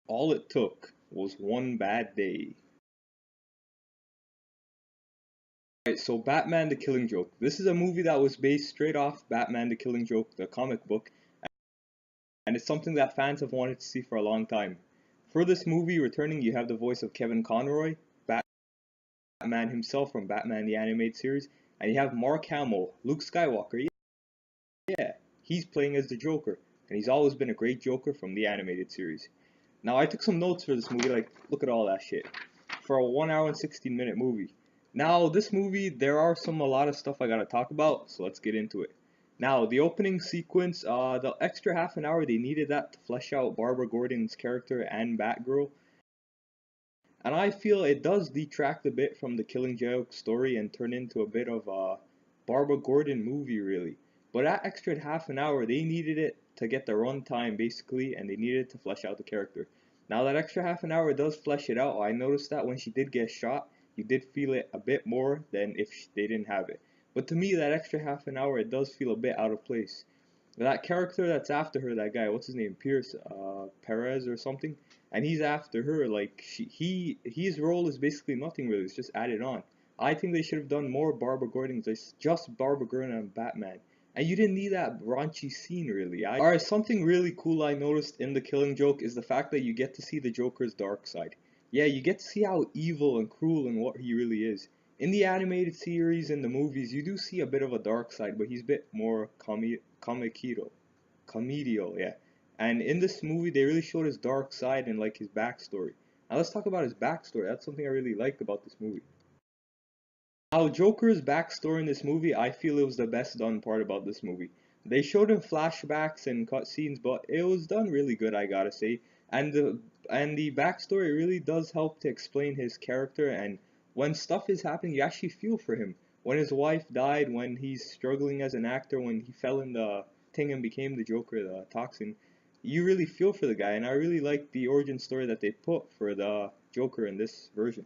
All it took was one bad day. Alright, so Batman the Killing Joke. This is a movie that was based straight off Batman the Killing Joke, the comic book, and it's something that fans have wanted to see for a long time. For this movie, returning, you have the voice of Kevin Conroy, Batman himself from Batman the Animated Series, and you have Mark Hamill, Luke Skywalker. Yeah, he's playing as the Joker, and he's always been a great Joker from the animated series. Now, I took some notes for this movie, like, look at all that shit. For a 1 hour and 16-minute movie. Now, this movie, there are a lot of stuff I gotta talk about, so let's get into it. Now, the opening sequence, the extra half an hour, they needed that to flesh out Barbara Gordon's character and Batgirl. And I feel it does detract a bit from the Killing Joke story and turn into a bit of a Barbara Gordon movie, really. But that extra half an hour, they needed it to get the runtime, basically, and they needed to flesh out the character. Now, that extra half an hour does flesh it out. I noticed that when she did get shot, you did feel it a bit more than if they didn't have it. But to me, that extra half an hour, it does feel a bit out of place. That character that's after her, that guy, what's his name, Pierce Perez or something, and he's after her. Like his role is basically nothing really. It's just added on. I think they should have done more Barbara Gordon, just Barbara Gordon and Batman. And you didn't need that raunchy scene really. Alright, something really cool I noticed in The Killing Joke is the fact that you get to see the Joker's dark side. Yeah, you get to see how evil and cruel and what he really is. In the animated series and the movies, you do see a bit of a dark side, but he's a bit more comedial, yeah. And in this movie, they really showed his dark side and like his backstory. Now let's talk about his backstory. That's something I really liked about this movie. Now Joker's backstory in this movie, I feel it was the best done part about this movie. They showed him flashbacks and cutscenes, but it was done really good, I gotta say. And the backstory really does help to explain his character. And when stuff is happening, you actually feel for him. When his wife died, when he's struggling as an actor, when he fell in the thing and became the Joker, the toxin, you really feel for the guy. And I really like the origin story that they put for the Joker in this version.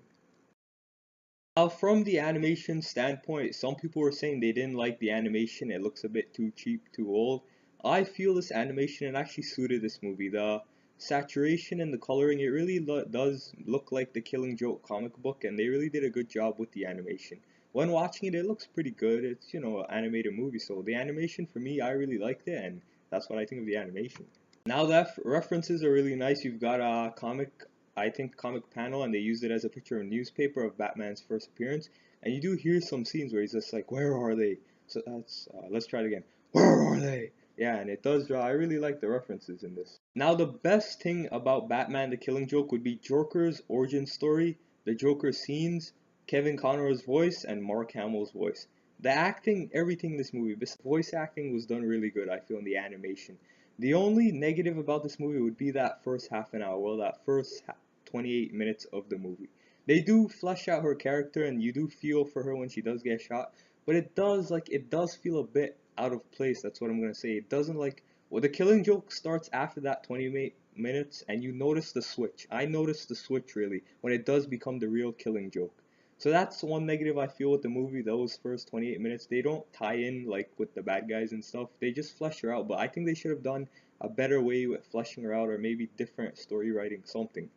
Now, from the animation standpoint, some people were saying they didn't like the animation. It looks a bit too cheap, too old. I feel this animation it actually suited this movie. The saturation and the coloring, it really does look like the Killing Joke comic book, and they really did a good job with the animation. When watching it, it looks pretty good. It's, an animated movie, so the animation for me, I really liked it, and that's what I think of the animation. Now that references are really nice. You've got a comic panel, and they used it as a picture of a newspaper of Batman's first appearance. And you do hear some scenes where he's just like, "Where are they?" So that's let's try it again. Where are they? Yeah, and it does draw. I really like the references in this. Now the best thing about Batman: The Killing Joke would be Joker's origin story, the Joker scenes, Kevin Conroy's voice, and Mark Hamill's voice. The acting, everything in this movie, this voice acting was done really good. I feel in the animation. The only negative about this movie would be that first half an hour, well, that first 28 minutes of the movie. They do flesh out her character, and you do feel for her when she does get shot, but it does feel a bit out of place. That's what I'm gonna say. It doesn't like well, the Killing Joke starts after that 28 minutes, and you notice the switch. I noticed the switch really when it does become the real Killing Joke. So that's one negative I feel with the movie. Those first 28 minutes, they don't tie in like with the bad guys and stuff. They just flesh her out. But I think they should have done a better way with fleshing her out, or maybe different story writing, something.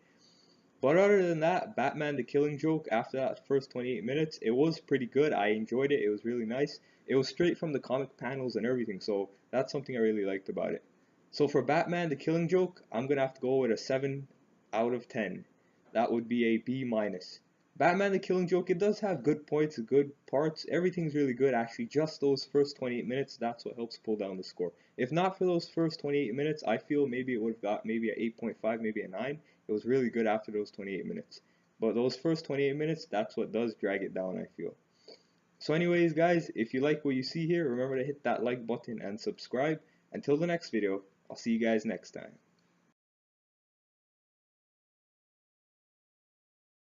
But other than that, Batman the Killing Joke, after that first 28 minutes, it was pretty good. I enjoyed it. It was really nice. It was straight from the comic panels and everything, so that's something I really liked about it. So for Batman the Killing Joke, I'm gonna have to go with a 7 out of 10. That would be a B minus. Batman the Killing Joke, it does have good points, good parts. Everything's really good actually. Just those first 28 minutes, that's what helps pull down the score. If not for those first 28 minutes, I feel maybe it would have got maybe a 8.5, maybe a 9. It was really good after those 28 minutes. But those first 28 minutes, that's what does drag it down, I feel. So anyways, guys, if you like what you see here, remember to hit that like button and subscribe. Until the next video, I'll see you guys next time.